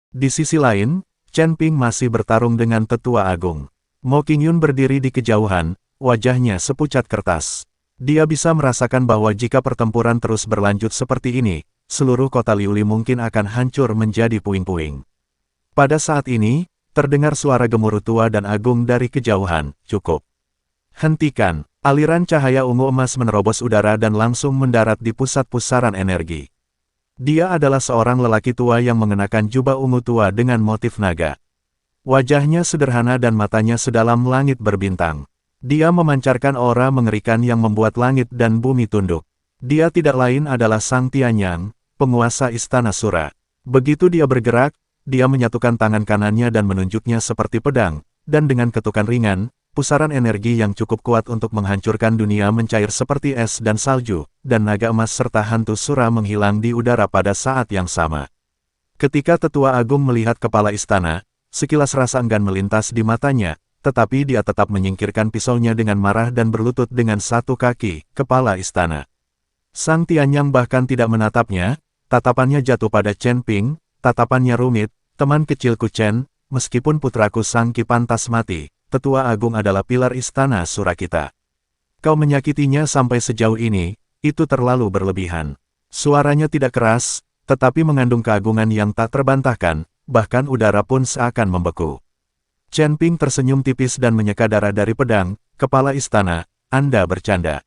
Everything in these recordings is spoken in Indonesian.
Di sisi lain, Chen Ping masih bertarung dengan Tetua Agung. Mo Qingyun berdiri di kejauhan, wajahnya sepucat kertas. Dia bisa merasakan bahwa jika pertempuran terus berlanjut seperti ini, seluruh kota Liuli mungkin akan hancur menjadi puing-puing. Pada saat ini, terdengar suara gemuruh tua dan agung dari kejauhan. Cukup. Hentikan. Aliran cahaya ungu emas menerobos udara dan langsung mendarat di pusat pusaran energi. Dia adalah seorang lelaki tua yang mengenakan jubah ungu tua dengan motif naga. Wajahnya sederhana dan matanya sedalam langit berbintang. Dia memancarkan aura mengerikan yang membuat langit dan bumi tunduk. Dia tidak lain adalah Sang Tianyang, penguasa Istana Sura. Begitu dia bergerak, dia menyatukan tangan kanannya dan menunjuknya seperti pedang, dan dengan ketukan ringan, pusaran energi yang cukup kuat untuk menghancurkan dunia mencair seperti es dan salju, dan naga emas serta hantu Sura menghilang di udara pada saat yang sama. Ketika Tetua Agung melihat kepala istana, sekilas rasa enggan melintas di matanya, tetapi dia tetap menyingkirkan pisaunya dengan marah dan berlutut dengan satu kaki, kepala istana. Sang Tianyang bahkan tidak menatapnya, tatapannya jatuh pada Chen Ping, tatapannya rumit, teman kecilku Chen, meskipun putraku Sang Qi pantas mati, Tetua Agung adalah pilar istana Sura kita. Kau menyakitinya sampai sejauh ini, itu terlalu berlebihan. Suaranya tidak keras, tetapi mengandung keagungan yang tak terbantahkan, bahkan udara pun seakan membeku. Chen Ping tersenyum tipis dan menyeka darah dari pedang, kepala istana, Anda bercanda.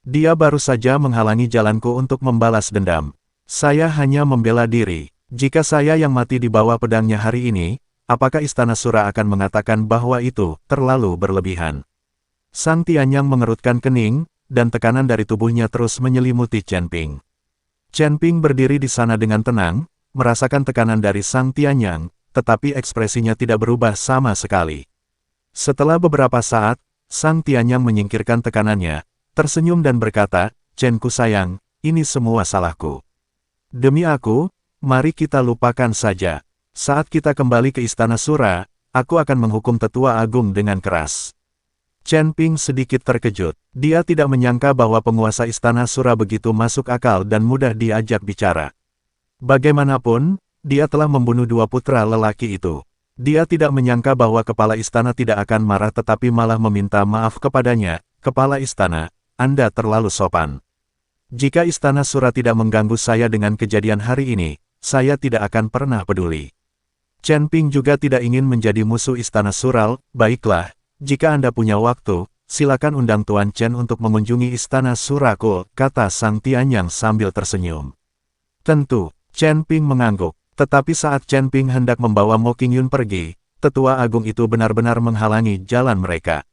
Dia baru saja menghalangi jalanku untuk membalas dendam. Saya hanya membela diri. Jika saya yang mati di bawah pedangnya hari ini, apakah Istana Sura akan mengatakan bahwa itu terlalu berlebihan? Sang Tianyang mengerutkan kening, dan tekanan dari tubuhnya terus menyelimuti Chen Ping. Chen Ping berdiri di sana dengan tenang, merasakan tekanan dari Sang Tianyang, tetapi ekspresinya tidak berubah sama sekali. Setelah beberapa saat, Sang Tianyang menyingkirkan tekanannya, tersenyum dan berkata, Chen-ku sayang, ini semua salahku. Demi aku, mari kita lupakan saja. Saat kita kembali ke Istana Sura, aku akan menghukum Tetua Agung dengan keras. Chen Ping sedikit terkejut. Dia tidak menyangka bahwa penguasa Istana Sura begitu masuk akal dan mudah diajak bicara. Bagaimanapun, dia telah membunuh dua putra lelaki itu. Dia tidak menyangka bahwa kepala istana tidak akan marah tetapi malah meminta maaf kepadanya. Kepala istana, Anda terlalu sopan. Jika Istana Sura tidak mengganggu saya dengan kejadian hari ini, saya tidak akan pernah peduli. Chen Ping juga tidak ingin menjadi musuh Istana Sura. Baiklah, jika Anda punya waktu, silakan undang Tuan Chen untuk mengunjungi Istana Suraku, kata Sang Tianyang sambil tersenyum. Tentu, Chen Ping mengangguk. Tetapi saat Chen Ping hendak membawa Mo Qingyun pergi, Tetua Agung itu benar-benar menghalangi jalan mereka.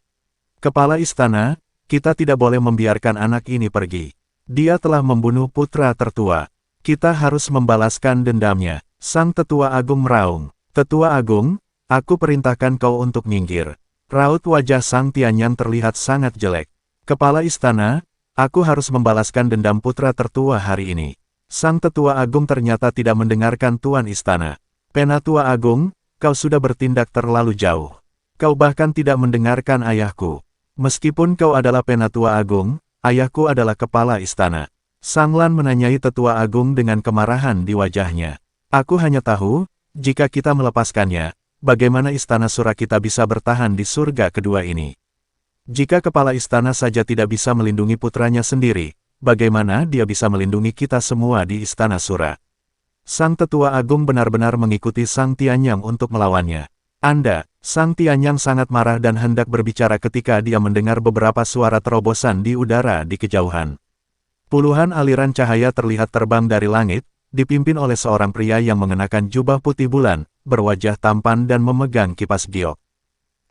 Kepala istana, kita tidak boleh membiarkan anak ini pergi. Dia telah membunuh putra tertua. Kita harus membalaskan dendamnya. Sang Tetua Agung meraung. Tetua Agung, aku perintahkan kau untuk minggir. Raut wajah Sang Tianyang terlihat sangat jelek. Kepala istana, aku harus membalaskan dendam putra tertua hari ini. Sang Tetua Agung ternyata tidak mendengarkan Tuan Istana. Penatua Agung, kau sudah bertindak terlalu jauh. Kau bahkan tidak mendengarkan ayahku. Meskipun kau adalah Penatua Agung, ayahku adalah kepala istana. Sang Lan menanyai Tetua Agung dengan kemarahan di wajahnya. Aku hanya tahu, jika kita melepaskannya, bagaimana Istana Sura kita bisa bertahan di surga kedua ini. Jika kepala istana saja tidak bisa melindungi putranya sendiri, bagaimana dia bisa melindungi kita semua di Istana Sura? Sang Tetua Agung benar-benar mengikuti Sang Tianyang untuk melawannya. Sang Tianyang sangat marah dan hendak berbicara ketika dia mendengar beberapa suara terobosan di udara di kejauhan. Puluhan aliran cahaya terlihat terbang dari langit, dipimpin oleh seorang pria yang mengenakan jubah putih bulan, berwajah tampan dan memegang kipas giok.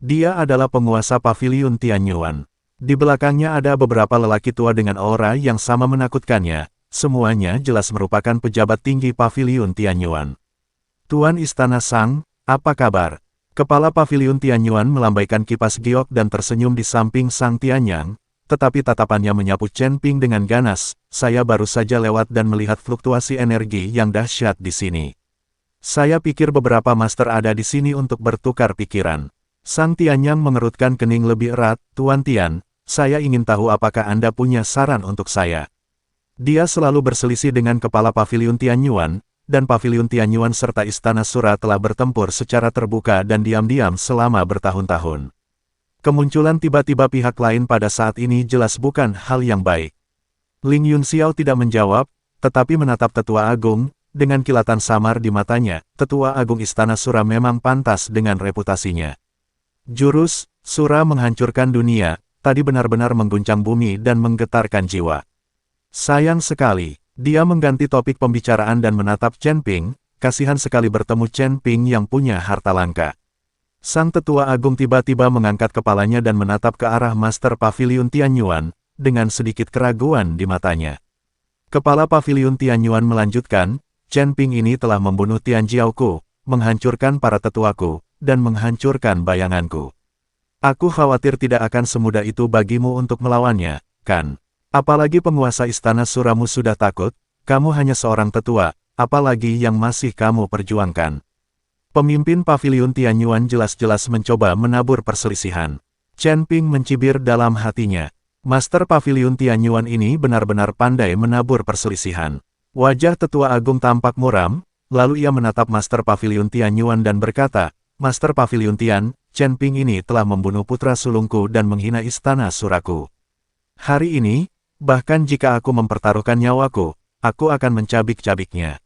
Dia adalah penguasa Paviliun Tianyuan. Di belakangnya ada beberapa lelaki tua dengan aura yang sama menakutkannya, semuanya jelas merupakan pejabat tinggi Paviliun Tianyuan. Tuan Istana Sang, apa kabar? Kepala Paviliun Tianyuan melambaikan kipas giok dan tersenyum di samping Sang Tianyang, tetapi tatapannya menyapu Chen Ping dengan ganas. Saya baru saja lewat dan melihat fluktuasi energi yang dahsyat di sini. Saya pikir beberapa master ada di sini untuk bertukar pikiran. Sang Tianyang mengerutkan kening lebih erat. Tuan Tian, saya ingin tahu apakah Anda punya saran untuk saya. Dia selalu berselisih dengan kepala Paviliun Tianyuan, dan Paviliun Tianyuan serta Istana Sura telah bertempur secara terbuka dan diam-diam selama bertahun-tahun. Kemunculan tiba-tiba pihak lain pada saat ini jelas bukan hal yang baik. Ling Yunxiao tidak menjawab, tetapi menatap Tetua Agung, dengan kilatan samar di matanya. Tetua Agung Istana Sura memang pantas dengan reputasinya. Jurus Sura menghancurkan dunia, tadi benar-benar mengguncang bumi dan menggetarkan jiwa. Sayang sekali, dia mengganti topik pembicaraan dan menatap Chen Ping, kasihan sekali bertemu Chen Ping yang punya harta langka. Sang Tetua Agung tiba-tiba mengangkat kepalanya dan menatap ke arah Master Paviliun Tianyuan, dengan sedikit keraguan di matanya. Kepala Paviliun Tianyuan melanjutkan, Chen Ping ini telah membunuh Tian Jiaoku, menghancurkan para tetuaku, dan menghancurkan bayanganku. Aku khawatir tidak akan semudah itu bagimu untuk melawannya, kan? Apalagi penguasa Istana Suramu sudah takut, kamu hanya seorang tetua, apalagi yang masih kamu perjuangkan. Pemimpin Paviliun Tianyuan jelas-jelas mencoba menabur perselisihan. Chen Ping mencibir dalam hatinya. Master Paviliun Tianyuan ini benar-benar pandai menabur perselisihan. Wajah Tetua Agung tampak muram, lalu ia menatap Master Paviliun Tianyuan dan berkata, Master Paviliun Tian, Chen Ping ini telah membunuh putra sulungku dan menghina Istana Suraku. Hari ini, bahkan jika aku mempertaruhkan nyawaku, aku akan mencabik-cabiknya.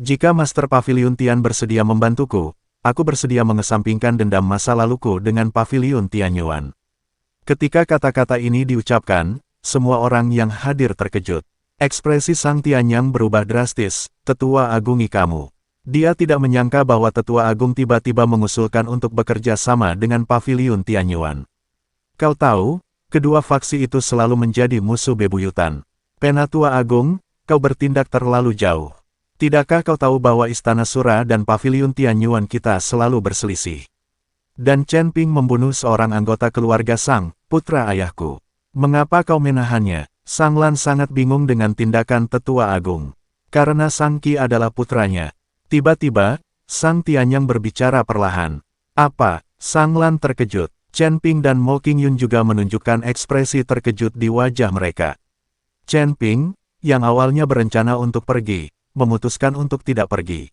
Jika Master Paviliun Tian bersedia membantuku, aku bersedia mengesampingkan dendam masa laluku dengan Paviliun Tianyuan. Ketika kata-kata ini diucapkan, semua orang yang hadir terkejut. Ekspresi Sang Tianyang berubah drastis. Tetua Agungi kamu. Dia tidak menyangka bahwa Tetua Agung tiba-tiba mengusulkan untuk bekerja sama dengan Paviliun Tianyuan. Kau tahu, kedua faksi itu selalu menjadi musuh bebuyutan. Penatua Agung, kau bertindak terlalu jauh. Tidakkah kau tahu bahwa Istana Sura dan Paviliun Tianyuan kita selalu berselisih? Dan Chen Ping membunuh seorang anggota keluarga Sang, putra ayahku. Mengapa kau menahannya? Sang Lan sangat bingung dengan tindakan Tetua Agung. Karena Sang Qi adalah putranya. Tiba-tiba, Sang Tianyang berbicara perlahan. Apa? Sang Lan terkejut. Chen Ping dan Mo Qingyun juga menunjukkan ekspresi terkejut di wajah mereka. Chen Ping, yang awalnya berencana untuk pergi, memutuskan untuk tidak pergi.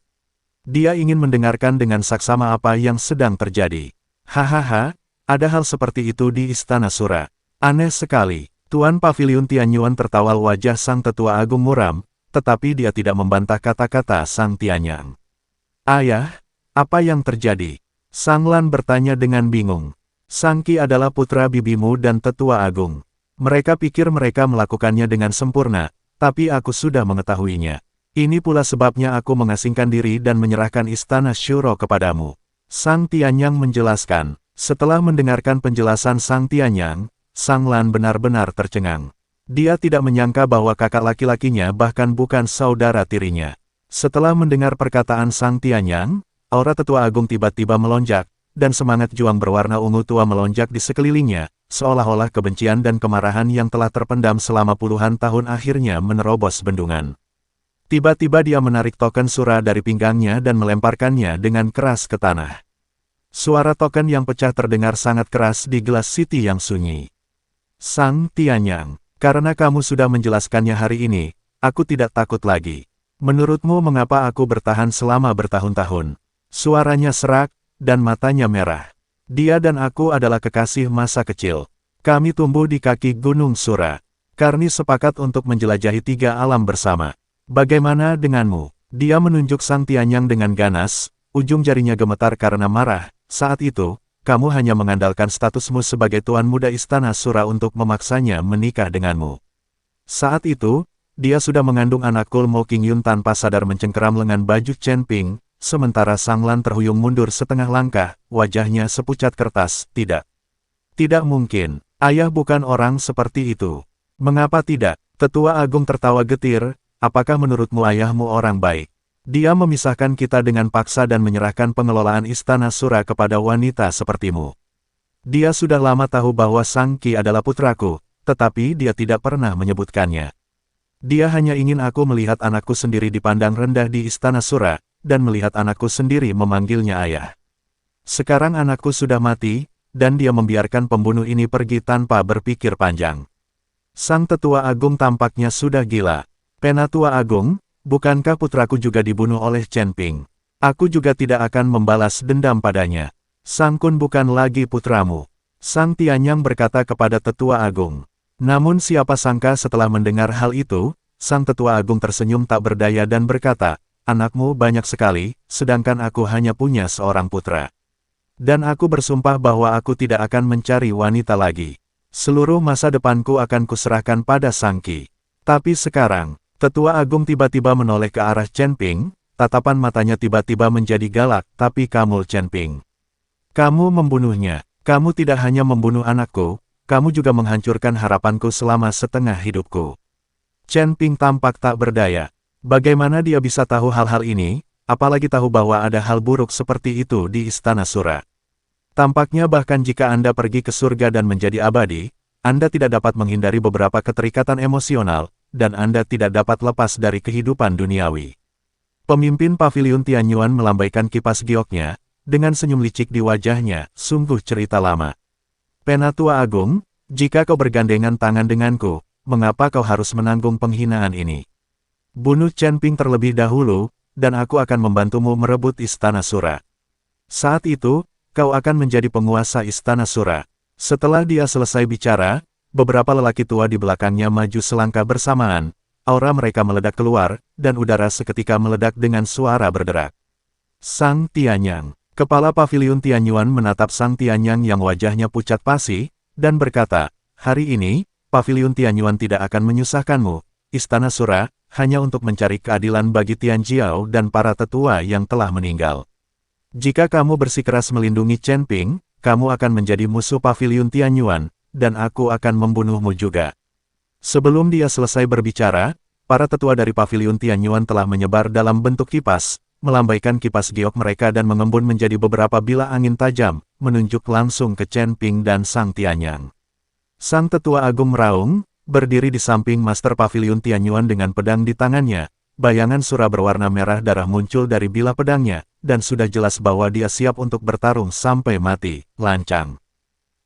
Dia ingin mendengarkan dengan saksama apa yang sedang terjadi. Hahaha, ada hal seperti itu di Istana Sura. Aneh sekali. Tuan Paviliun Tianyuan tertawa. Wajah Sang Tetua Agung muram, tetapi dia tidak membantah kata-kata Sang Tianyang. Ayah, apa yang terjadi? Sang Lan bertanya dengan bingung. Sang Qi adalah putra bibimu dan Tetua Agung. Mereka pikir mereka melakukannya dengan sempurna, tapi aku sudah mengetahuinya. Ini pula sebabnya aku mengasingkan diri dan menyerahkan Istana Shuro kepadamu. Sang Tianyang menjelaskan. Setelah mendengarkan penjelasan Sang Tianyang, Sang Lan benar-benar tercengang. Dia tidak menyangka bahwa kakak laki-lakinya bahkan bukan saudara tirinya. Setelah mendengar perkataan Sang Tianyang, aura Tetua Agung tiba-tiba melonjak, dan semangat juang berwarna ungu tua melonjak di sekelilingnya, seolah-olah kebencian dan kemarahan yang telah terpendam selama puluhan tahun akhirnya menerobos bendungan. Tiba-tiba dia menarik token Sura dari pinggangnya dan melemparkannya dengan keras ke tanah. Suara token yang pecah terdengar sangat keras di gelas City yang sunyi. Sang Tianyang, karena kamu sudah menjelaskannya hari ini, aku tidak takut lagi. Menurutmu mengapa aku bertahan selama bertahun-tahun? Suaranya serak, dan matanya merah. Dia dan aku adalah kekasih masa kecil. Kami tumbuh di kaki Gunung Sura. Kami sepakat untuk menjelajahi 3 alam bersama. Bagaimana denganmu? Dia menunjuk Sang Tianyang dengan ganas, ujung jarinya gemetar karena marah. Saat itu, kamu hanya mengandalkan statusmu sebagai Tuan Muda Istana Sura untuk memaksanya menikah denganmu. Saat itu, dia sudah mengandung anak kul Mo Qingyun tanpa sadar mencengkeram lengan baju Chen Ping. Sementara Sang Lan terhuyung mundur setengah langkah, wajahnya sepucat kertas. Tidak. Tidak mungkin. Ayah bukan orang seperti itu. Mengapa tidak? Tetua Agung tertawa getir. Apakah menurutmu ayahmu orang baik? Dia memisahkan kita dengan paksa dan menyerahkan pengelolaan Istana Sura kepada wanita sepertimu. Dia sudah lama tahu bahwa Sang Qi adalah putraku, tetapi dia tidak pernah menyebutkannya. Dia hanya ingin aku melihat anakku sendiri dipandang rendah di Istana Sura, dan melihat anakku sendiri memanggilnya ayah. Sekarang anakku sudah mati, dan dia membiarkan pembunuh ini pergi tanpa berpikir panjang. Sang Tetua Agung tampaknya sudah gila. Penatua Agung, Bukankah putraku juga dibunuh oleh Chen Ping? Aku juga tidak akan membalas dendam padanya. Sang Kun bukan lagi putramu. Sang Tianyang berkata kepada Tetua Agung. Namun siapa sangka setelah mendengar hal itu, Sang Tetua Agung tersenyum tak berdaya dan berkata, anakmu banyak sekali, sedangkan aku hanya punya seorang putra. Dan aku bersumpah bahwa aku tidak akan mencari wanita lagi. Seluruh masa depanku akan kuserahkan pada Sang Qi. Tapi sekarang, Tetua Agung tiba-tiba menoleh ke arah Chen Ping, tatapan matanya tiba-tiba menjadi galak, tapi kamu Chen Ping. Kamu membunuhnya. Kamu tidak hanya membunuh anakku, kamu juga menghancurkan harapanku selama setengah hidupku. Chen Ping tampak tak berdaya. Bagaimana dia bisa tahu hal-hal ini, apalagi tahu bahwa ada hal buruk seperti itu di Istana Sura. Tampaknya bahkan jika Anda pergi ke surga dan menjadi abadi, Anda tidak dapat menghindari beberapa keterikatan emosional, dan Anda tidak dapat lepas dari kehidupan duniawi. Pemimpin Paviliun Tianyuan melambaikan kipas gioknya, dengan senyum licik di wajahnya, sungguh cerita lama. Penatua Agung, jika kau bergandengan tangan denganku, mengapa kau harus menanggung penghinaan ini? Bunuh Chen Ping terlebih dahulu, dan aku akan membantumu merebut Istana Sura. Saat itu, kau akan menjadi penguasa Istana Sura. Setelah dia selesai bicara, beberapa lelaki tua di belakangnya maju selangkah bersamaan, aura mereka meledak keluar, dan udara seketika meledak dengan suara berderak. Sang Tianyang. Kepala Paviliun Tianyuan menatap Sang Tianyang yang wajahnya pucat pasi, dan berkata, hari ini, Paviliun Tianyuan tidak akan menyusahkanmu, Istana Sura, hanya untuk mencari keadilan bagi Tianjiao dan para tetua yang telah meninggal. Jika kamu bersikeras melindungi Chen Ping, kamu akan menjadi musuh Paviliun Tianyuan, dan aku akan membunuhmu juga. Sebelum dia selesai berbicara, para tetua dari Paviliun Tianyuan telah menyebar dalam bentuk kipas, melambaikan kipas giok mereka dan mengembun menjadi beberapa bilah angin tajam, menunjuk langsung ke Chen Ping dan Sang Tianyang. Sang Tetua Agung meraung, berdiri di samping Master Paviliun Tianyuan dengan pedang di tangannya. Bayangan sura berwarna merah darah muncul dari bilah pedangnya, dan sudah jelas bahwa dia siap untuk bertarung sampai mati, lancang.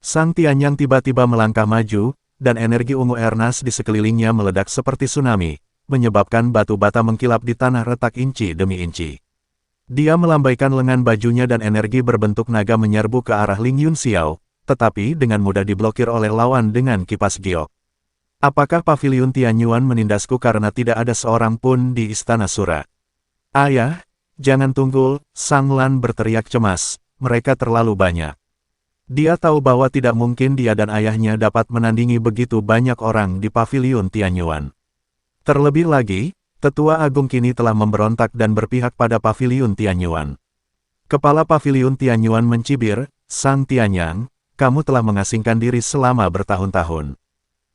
Sang Tianyang tiba-tiba melangkah maju, dan energi ungu Ernas di sekelilingnya meledak seperti tsunami, menyebabkan batu bata mengkilap di tanah retak inci demi inci. Dia melambaikan lengan bajunya dan energi berbentuk naga menyerbu ke arah Ling Yunxiao, tetapi dengan mudah diblokir oleh lawan dengan kipas giok. Apakah Paviliun Tianyuan menindasku karena tidak ada seorang pun di Istana Sura? Ayah, jangan tunggu, Sang Lan berteriak cemas, mereka terlalu banyak. Dia tahu bahwa tidak mungkin dia dan ayahnya dapat menandingi begitu banyak orang di Paviliun Tianyuan. Terlebih lagi, Tetua Agung kini telah memberontak dan berpihak pada Paviliun Tianyuan. Kepala Paviliun Tianyuan mencibir, Sang Tianyang, kamu telah mengasingkan diri selama bertahun-tahun.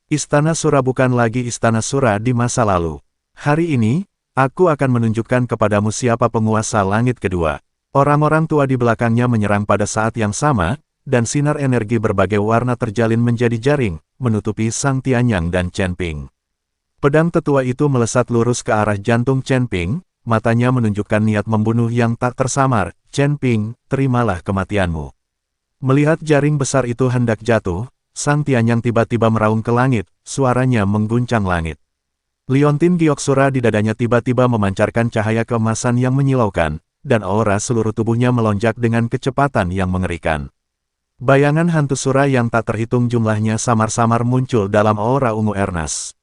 Istana Sura bukan lagi Istana Sura di masa lalu. Hari ini, aku akan menunjukkan kepadamu siapa penguasa langit kedua. Orang-orang tua di belakangnya menyerang pada saat yang sama, dan sinar energi berbagai warna terjalin menjadi jaring, menutupi Sang Tianyang dan Chen Ping. Pedang tetua itu melesat lurus ke arah jantung Chen Ping, matanya menunjukkan niat membunuh yang tak tersamar. Chen Ping, terimalah kematianmu. Melihat jaring besar itu hendak jatuh, Sang Tianyang tiba-tiba meraung ke langit, suaranya mengguncang langit. Liontin giok sura di dadanya tiba-tiba memancarkan cahaya keemasan yang menyilaukan, dan aura seluruh tubuhnya melonjak dengan kecepatan yang mengerikan. Bayangan hantu sura yang tak terhitung jumlahnya samar-samar muncul dalam aura ungu Ernas.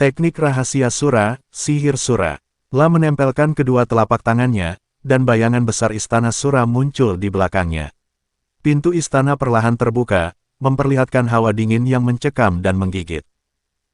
Teknik rahasia sura, sihir sura. La menempelkan kedua telapak tangannya, dan bayangan besar Istana Sura muncul di belakangnya. Pintu istana perlahan terbuka, memperlihatkan hawa dingin yang mencekam dan menggigit.